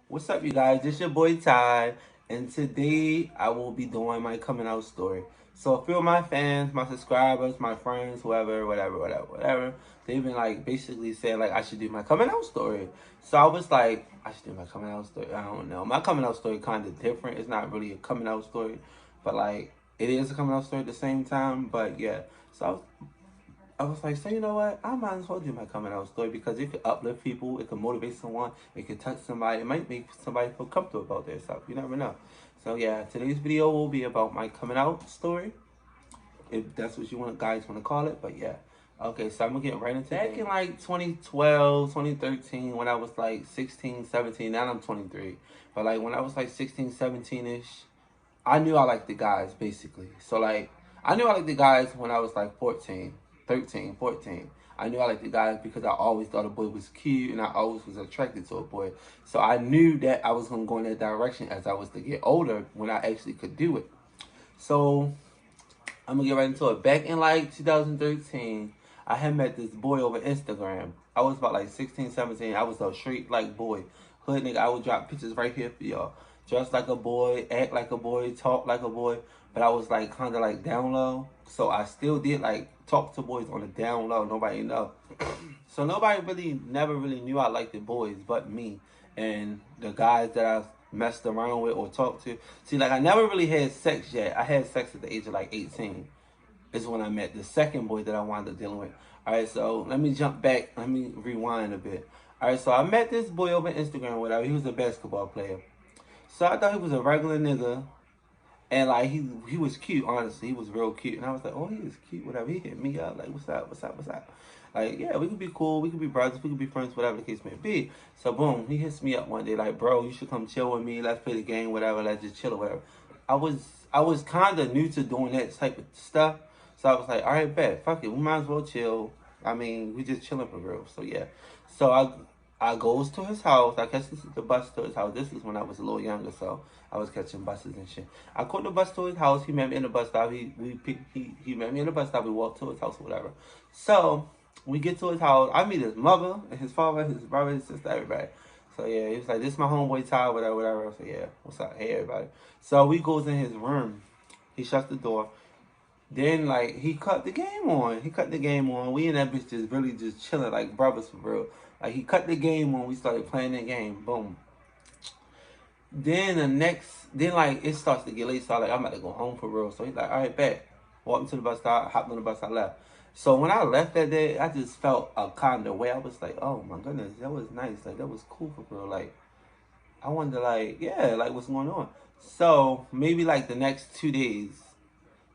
What's up, you guys? It's your boy Ty, and today I will be doing my coming out story. So, a few of my fans, my subscribers, my friends, whoever, whatever, they've been like basically saying like I should do my coming out story. So I was like, I should do my coming out story. I don't know. My coming out story kind of different. It's not really a coming out story, but like it is a coming out story at the same time. But yeah, so I was like, so you know what? I might as well do my coming out story because it could uplift people, it could motivate someone, it could touch somebody, it might make somebody feel comfortable about their stuff. You never know. So yeah, today's video will be about my coming out story, if that's what you guys want to call it. But yeah, okay, so I'm gonna get right into it. Back in like 2012, 2013, when I was like 16, 17. Now I'm 23. But like when I was like 16, 17ish, I knew I liked the guys basically. So like I knew I liked the guys when I was like 14, 13, 14. I knew I liked the guys because I always thought a boy was cute and I always was attracted to a boy. So I knew that I was gonna go in that direction as I was to get older when I actually could do it. So I'm gonna get right into it. Back in like 2013, I had met this boy over Instagram. I was about like 16, 17. I was a straight like boy. Hood nigga, I would drop pictures right here for y'all. Dress like a boy, act like a boy, talk like a boy. But I was like kind of like down low. So I still did like talk to boys on the down low. Nobody know. So nobody really, never really knew I liked the boys but me and the guys that I messed around with or talked to. See, like I never really had sex yet. I had sex at the age of like 18. Is when I met the second boy that I wound up dealing with. All right, so let me jump back. Let me rewind a bit. All right, so I met this boy over Instagram or whatever. He was a basketball player. So I thought he was a regular nigga. And like he was cute, honestly. He was real cute. And I was like, oh, he is cute, whatever. He hit me up, like, what's up, what's up, what's up? Like, yeah, we could be cool, we could be brothers, we could be friends, whatever the case may be. So boom, he hits me up one day, like, bro, you should come chill with me, let's play the game, whatever, let's just chill or whatever. I was kinda new to doing that type of stuff. So I was like, all right, bet, fuck it, we might as well chill. I mean, we just chilling for real. So yeah. So I goes to his house. I catch the bus to his house. This is when I was a little younger, so I was catching buses and shit. I caught the bus to his house. He met me in the bus stop. He met me in the bus stop. We walked to his house or whatever. So we get to his house. I meet his mother and his father, his brother, his sister, everybody. So yeah, he was like, "This is my homeboy Ty, whatever, whatever." I said, "Yeah, what's up? Hey, everybody." So we goes in his room. He shuts the door. Then like he cut the game on. He cut the game on. We and that bitch just really just chilling like brothers for real. Like he cut the game on. We started playing the game. Boom. Then like it starts to get late. So I'm like, I'm about to go home for real. So he's like, all right, bet. Walked me to the bus stop. Hopped on the bus. I left. So when I left that day, I just felt a kind of way. I was like, oh my goodness, that was nice. Like that was cool for real. Like I wanted to like, yeah, like what's going on. So maybe like the next 2 days.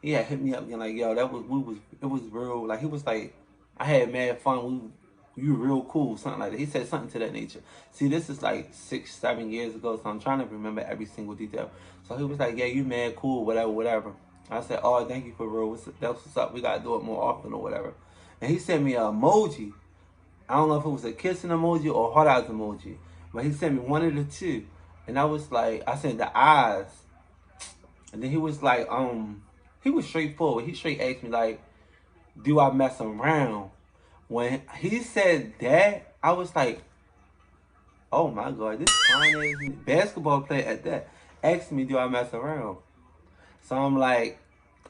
He had hit me up again like, yo, it was real. Like he was like, I had mad fun. You were real cool, something like that. He said something to that nature. See, this is like 6, 7 years ago, so I'm trying to remember every single detail. So he was like, yeah, you mad cool, whatever, whatever. I said, oh, thank you for real. That's what's up. We gotta do it more often or whatever. And he sent me an emoji. I don't know if it was a kissing emoji or heart eyes emoji, but he sent me one of the two. And I was like, I sent the eyes. And then he was like, he was straightforward. He straight asked me like, do I mess around? When he said that, I was like, oh my god, this fine ass basketball player at that asked me, do I mess around? So I'm like,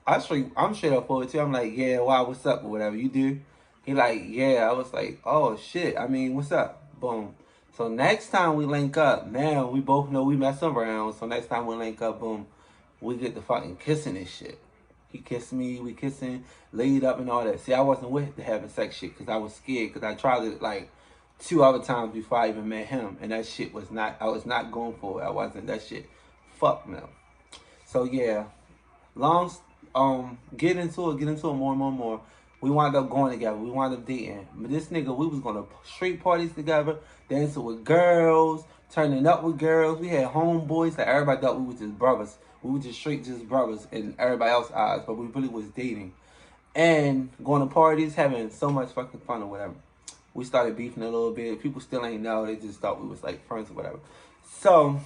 I'm straight up forward too. I'm like, yeah, wow, what's up or whatever you do. He like, yeah. I was like, oh shit. I mean, what's up? Boom. So next time we link up, now we both know we mess around. So next time we link up, boom, we get the fucking kissing and shit. He kissed me, we kissing, laid up and all that. See, I wasn't with the having sex shit because I was scared because I tried it like 2 other times before I even met him. And that shit was not, I was not going for it. I wasn't, that shit. Fuck no. So yeah, long, get into it more and more and more. We wound up going together. We wound up dating. But this nigga, we was going to street parties together, dancing with girls, turning up with girls. We had homeboys. Like everybody thought we was just brothers. We were just straight just brothers in everybody else's eyes, but we really was dating. And going to parties, having so much fucking fun or whatever. We started beefing a little bit. People still ain't know. They just thought we was like friends or whatever. So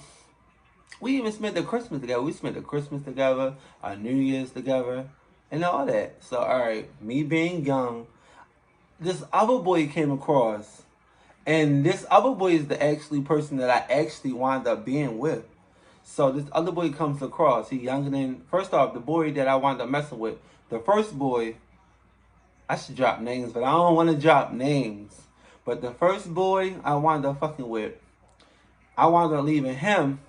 we even spent the Christmas together. We spent the Christmas together, our New Year's together, and all that. So, all right, me being young, this other boy came across, And this other boy is the actually person that I actually wound up being with. So this other boy comes across. He younger than, first off, the boy that I wound up messing with. The first boy, I should drop names, but I don't want to drop names. But the first boy I wound up fucking with, I wound up leaving him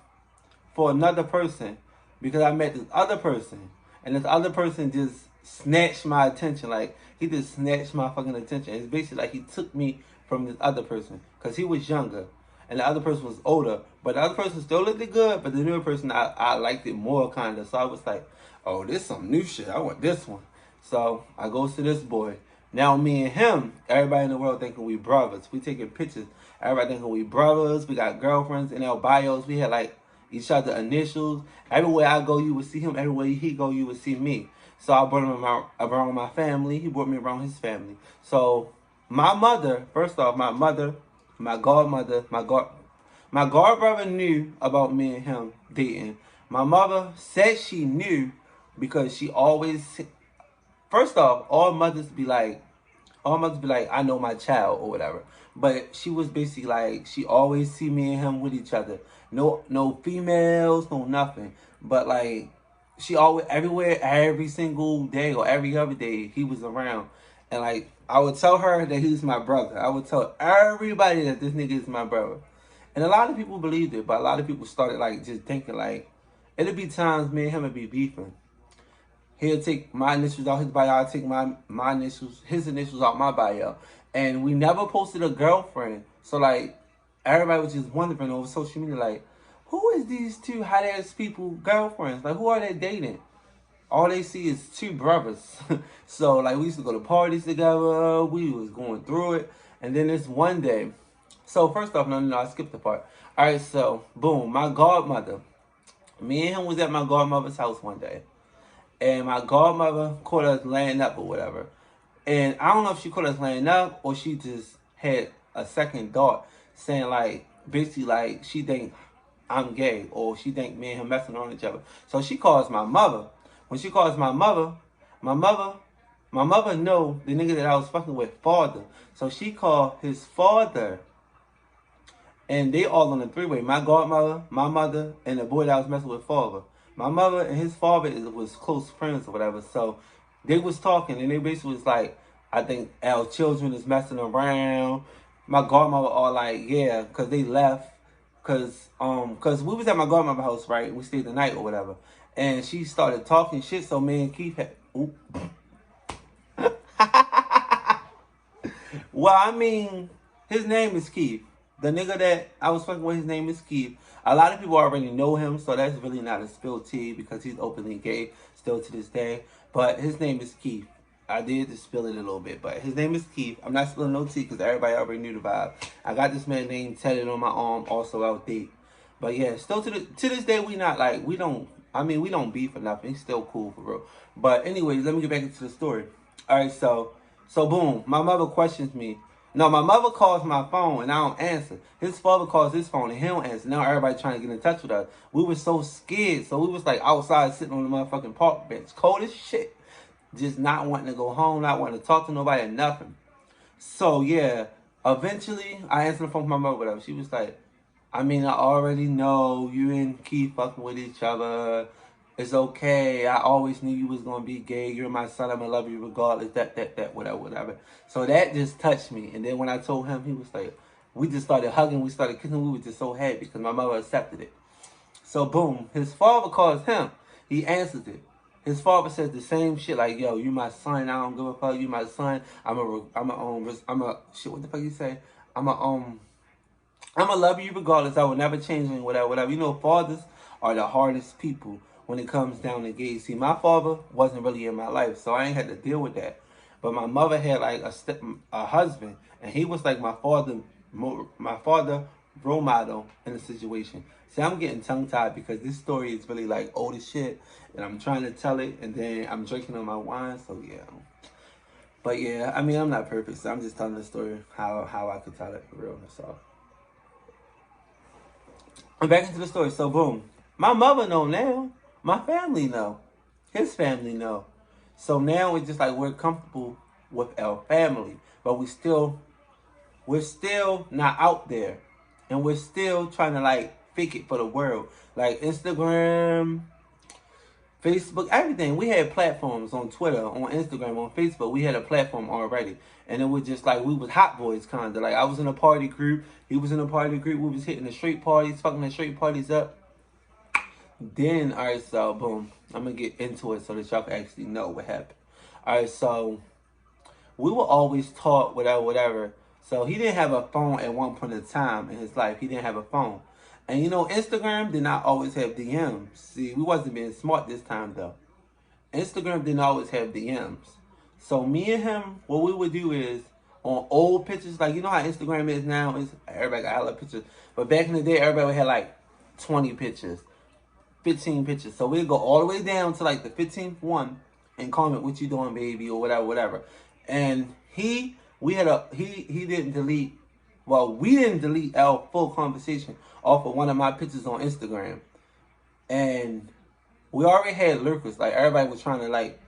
for another person because I met this other person. And this other person just snatched my attention. Like, he just snatched my fucking attention. It's basically like he took me from this other person because he was younger and the other person was older. But the other person still looked good, but the newer person, I liked it more, kind of. So I was like, oh, this some new shit. I want this one. So I goes to this boy. Now me and him, everybody in the world thinking we brothers. We taking pictures. Everybody thinking we brothers. We got girlfriends in our bios. We had like each other initials. Everywhere I go, you would see him. Everywhere he go, you would see me. So I brought him around my family. He brought me around his family. So my mother, first off, my mother, my godmother, my godbrother knew about me and him dating. My mother said she knew because she always, first off, all mothers be like, I know my child or whatever. But she was basically like, she always see me and him with each other. No females, no nothing. But like, she always, everywhere, every single day or every other day, he was around. And like, I would tell her that he was my brother. I would tell everybody that this nigga is my brother. And a lot of people believed it, but a lot of people started like just thinking like, it'd be times me and him would be beefing. He'll take my initials out his bio. I'll take my initials, his initials out my bio. And we never posted a girlfriend. So, like, everybody was just wondering over social media, like, who is these two hot-ass people girlfriends? Like, who are they dating? All they see is two brothers. So, like, we used to go to parties together. We was going through it. And then this one day. So, first off, no, I skipped the part. All right, so, boom, my godmother. Me and him was at my godmother's house one day. And my godmother caught us laying up or whatever. And I don't know if she caught us laying up or she just had a second thought saying like, basically like she think I'm gay or she think me and him messing on each other. So she calls my mother. When she calls my mother know the nigga that I was fucking with father. So she called his father. And they all on a three-way. My godmother, my mother, and the boy that I was messing with father. My mother and his father was close friends or whatever. So they was talking and they basically was like, I think our children is messing around. My godmother all like, yeah, because they left. Cause we was at my godmother's house, right? We stayed the night or whatever. And she started talking shit, so me and Keith had well, I mean, his name is Keith. The nigga that I was fucking with, his name is Keith. A lot of people already know him, so that's really not a spilled tea because he's openly gay still to this day. But his name is Keith. I did just spill it a little bit, but his name is Keith. I'm not spilling no tea because everybody already knew the vibe. I got this man name tatted on my arm, also out date. But yeah, still to this day, we don't beef or nothing. He's still cool for real. But anyways, let me get back into the story. All right, so boom, my mother questions me. No, my mother calls my phone and I don't answer. His father calls his phone and he don't answer. Now everybody trying to get in touch with us. We were so scared. So we was like outside sitting on the motherfucking park bench. Cold as shit. Just not wanting to go home, not wanting to talk to nobody, nothing. So yeah, eventually I answered the phone for my mother, whatever. She was like, I mean, I already know you and Keith fucking with each other. It's okay. I always knew you was going to be gay. You're my son. I'm going to love you regardless. That, whatever. So that just touched me. And then when I told him, he was like, we just started hugging. We started kissing. We were just so happy because my mother accepted it. So So his father calls him. He answers it. His father says the same shit like, yo, you my son. I don't give a fuck. You my son. Shit, what the fuck you say? I'ma love you regardless. I will never change you, whatever. You know, fathers are the hardest people when it comes down to gays. See, my father wasn't really in my life, so I ain't had to deal with that. But my mother had like a husband, and he was like my father role model in the situation. See, I'm getting tongue-tied because this story is really like old as shit, and I'm trying to tell it, and then I'm drinking on my wine, so yeah. But yeah, I mean, I'm not perfect, so I'm just telling the story how I could tell it for real, that's all. I'm back into the story, so boom. My mother know now. My family know. His family know. So now it's just like we're comfortable with our family, but we still we're still not out there. And we're still trying to like fake it for the world. Like Instagram, Facebook, everything. We had platforms on Twitter, on Instagram, on Facebook. We had a platform already. And it was just like we was hot boys kind of. Like I was in a party group. He was in a party group. We was hitting the straight parties, fucking the straight parties up. Then, alright, so boom. I'm going to get into it so that y'all can actually know what happened. Alright, so we were always taught whatever, whatever. So he didn't have a phone at one point in time in his life. He didn't have a phone. And you know, Instagram did not always have DMs. See, we wasn't being smart this time though. Instagram didn't always have DMs. So me and him, what we would do is on old pictures, like you know how Instagram is now, is everybody got a lot of pictures. But back in the day, everybody had like 20 pictures, 15 pictures. So we'd go all the way down to like the 15th one and comment what you doing, baby, or whatever, whatever. And he didn't delete. Well, we didn't delete our full conversation off of one of my pictures on Instagram. And we already had lurkers. Like, everybody was trying to, like,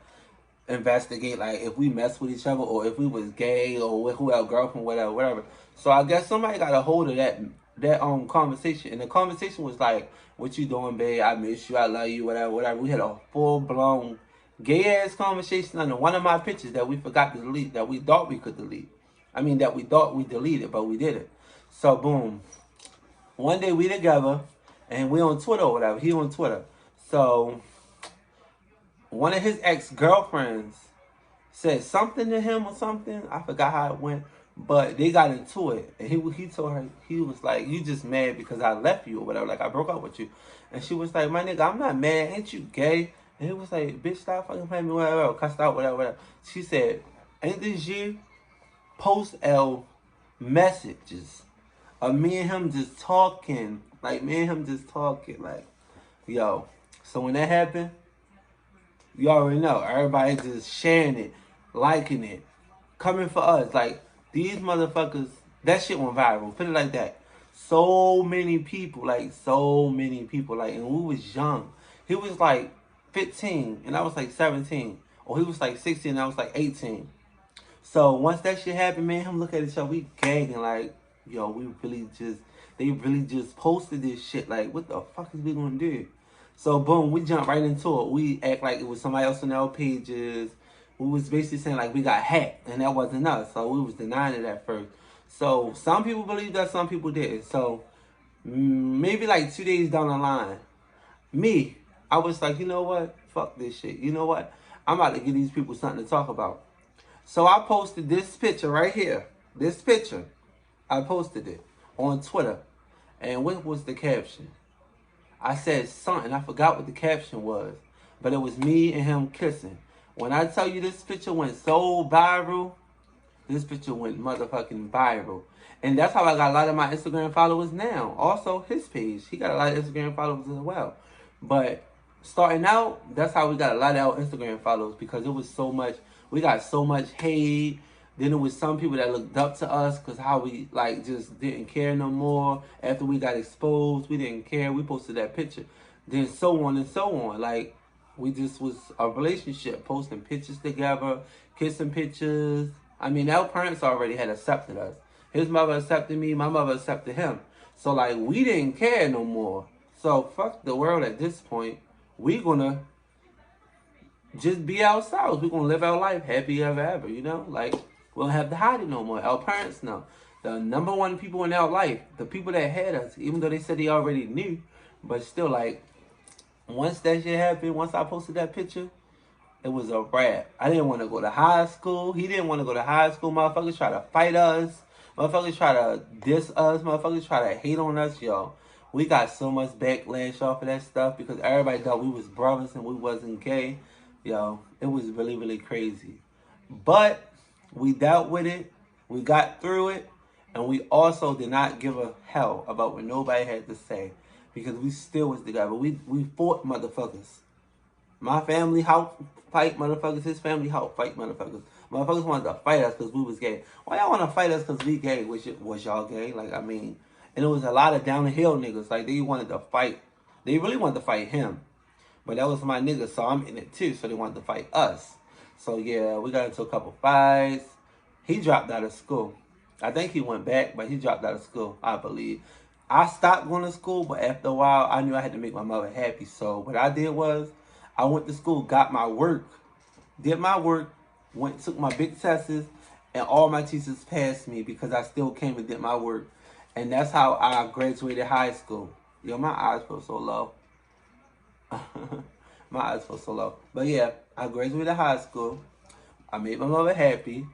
investigate, like, if we messed with each other or if we was gay or who our girlfriend, whatever, whatever. So I guess somebody got a hold of that conversation. And the conversation was like, what you doing, babe? I miss you. I love you, whatever, whatever. We had a full-blown gay-ass conversation under one of my pictures that we forgot to delete, that we thought we could delete. I mean, that we thought we deleted, but we didn't. So, boom. One day we together, and we on Twitter or whatever. He on Twitter. So, one of his ex-girlfriends said something to him or something. I forgot how it went. But they got into it. And he told her, he was like, you just mad because I left you or whatever. Like, I broke up with you. And she was like, my nigga, I'm not mad. Ain't you gay? And he was like, bitch, stop fucking playing me, whatever. Cussed out, whatever, whatever. She said, ain't this you? Post L messages of me and him just talking. Like, me and him just talking. Like, yo. So when that happened, you already know. Everybody just sharing it, liking it, coming for us. Like, these motherfuckers, that shit went viral. Put it like that. So many people, like, and we was young. He was like 15, and I was like 17. Or he was like 16, and I was like 18. So once that shit happened, man, him look at each other, we gagging like, yo, they really just posted this shit. Like, what the fuck is we gonna do? So boom, we jump right into it. We act like it was somebody else on our pages. We was basically saying like we got hacked, and that wasn't us. So we was denying it at first. So some people believed us, some people didn't. So maybe like 2 days down the line, I was like, you know what? Fuck this shit. You know what? I'm about to give these people something to talk about. So I posted this picture right here. This picture. I posted it on Twitter. And what was the caption? I said something. I forgot what the caption was. But it was me and him kissing. When I tell you this picture went so viral, this picture went motherfucking viral. And that's how I got a lot of my Instagram followers now. Also, his page. He got a lot of Instagram followers as well. But starting out, that's how we got a lot of our Instagram followers. Because it was so much. We got so much hate. Then it was some people that looked up to us because how we like just didn't care no more. After we got exposed, we didn't care. We posted that picture. Then so on and so on. Like, we just was a relationship, posting pictures together, kissing pictures. I mean, our parents already had accepted us. His mother accepted me, my mother accepted him. So, like, we didn't care no more. So, fuck the world at this point. We gonna just be ourselves. We're going to live our life happy ever, ever, you know? Like, we don't have to hide it no more. Our parents know. The number one people in our life, the people that had us, even though they said they already knew, but still, like, once that shit happened, once I posted that picture, it was a wrap. I didn't want to go to high school. He didn't want to go to high school. Motherfuckers try to fight us. Motherfuckers try to diss us. Motherfuckers try to hate on us, yo. We got so much backlash off of that stuff because everybody thought we was brothers and we wasn't gay. Yo, it was really, really crazy. But we dealt with it. We got through it. And we also did not give a hell about what nobody had to say. Because we still was together. We fought motherfuckers. My family helped fight motherfuckers. His family helped fight motherfuckers. Motherfuckers wanted to fight us because we was gay. Why y'all want to fight us because we gay? Was y'all gay? Like, I mean, and it was a lot of down the hill niggas. Like, they wanted to fight. They really wanted to fight him. But that was my nigga, so I'm in it too. So they wanted to fight us. So yeah, we got into a couple fights. He dropped out of school. I think he went back, but he dropped out of school, I believe. I stopped going to school, but after a while, I knew I had to make my mother happy. So what I did was, I went to school, got my work, did my work, took my big tests, and all my teachers passed me because I still came and did my work. And that's how I graduated high school. Yo, my eyes feel so low. My eyes feel so low. But yeah, I graduated high school. I made my mother happy.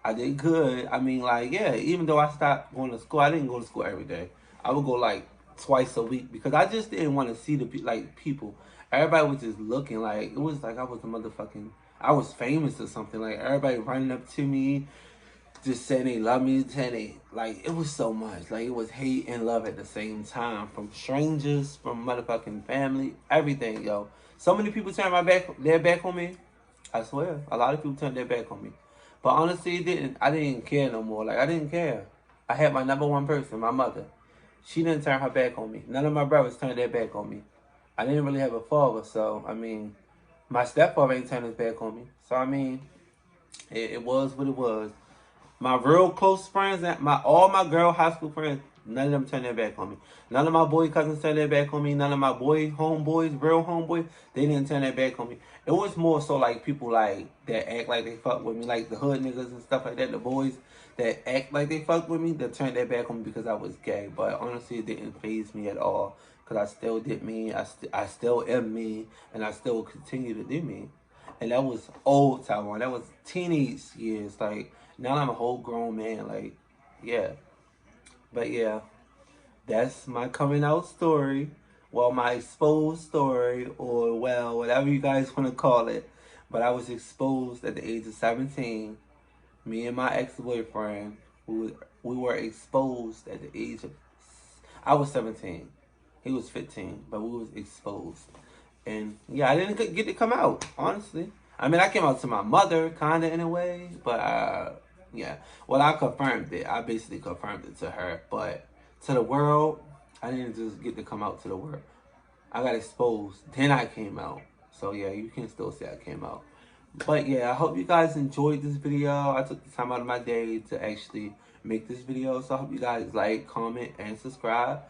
I did good. I mean, like, yeah, even though I stopped going to school, I didn't go to school every day. I would go like twice a week because I just didn't want to see the people. Everybody was just looking like it was like I was a motherfucking. I was famous or something. Like everybody running up to me, just saying they love me, saying they like it was so much. Like it was hate and love at the same time from strangers, from motherfucking family, everything, yo. So many people turned their back on me. I swear, a lot of people turned their back on me. But honestly, I didn't care no more. Like I didn't care. I had my number one person, my mother. She didn't turn her back on me. None of my brothers turned their back on me. I didn't really have a father, so I mean, my stepfather ain't turned his back on me. So I mean, it was what it was. My real close friends, all my girl high school friends, none of them turned their back on me. None of my boy cousins turned their back on me. None of my boy homeboys, real homeboys, they didn't turn their back on me. It was more so like people like that act like they fuck with me, like the hood niggas and stuff like that. The boys that act like they fuck with me, that turned their back on me because I was gay. But honestly, it didn't faze me at all because I still did me. I still am me, and I still continue to do me. And that was old Taiwan. That was teenage years. Like now I'm a whole grown man. Like, yeah. But yeah, that's my coming out story. Well, my exposed story, or well, whatever you guys want to call it. But I was exposed at the age of 17. Me and my ex-boyfriend, we were exposed at the age of. I was 17. He was 15, but we was exposed. And yeah, I didn't get to come out, honestly. I mean, I came out to my mother, kind of in a way, but yeah. Well, I confirmed it. I basically confirmed it to her, but to the world, I didn't just get to come out to the world. I got exposed, then I came out. So yeah, you can still say I came out. But yeah, I hope you guys enjoyed this video. I took the time out of my day to actually make this video. So I hope you guys like, comment, and subscribe.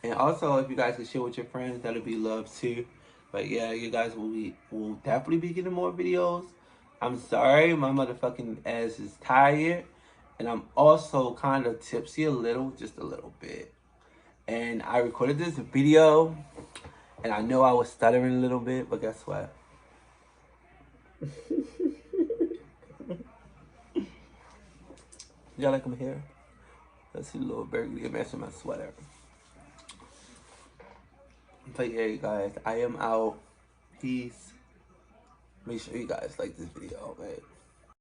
And also, if you guys can share with your friends, that'll be love too. But yeah, you guys will definitely be getting more videos. I'm sorry, my motherfucking ass is tired. And I'm also kind of tipsy a little, just a little bit. And I recorded this video, and I know I was stuttering a little bit, but guess what? Y'all like my hair? Let's see the little burgundy matching my sweater. But yeah, you guys, I am out. Peace. Make sure you guys like this video, man.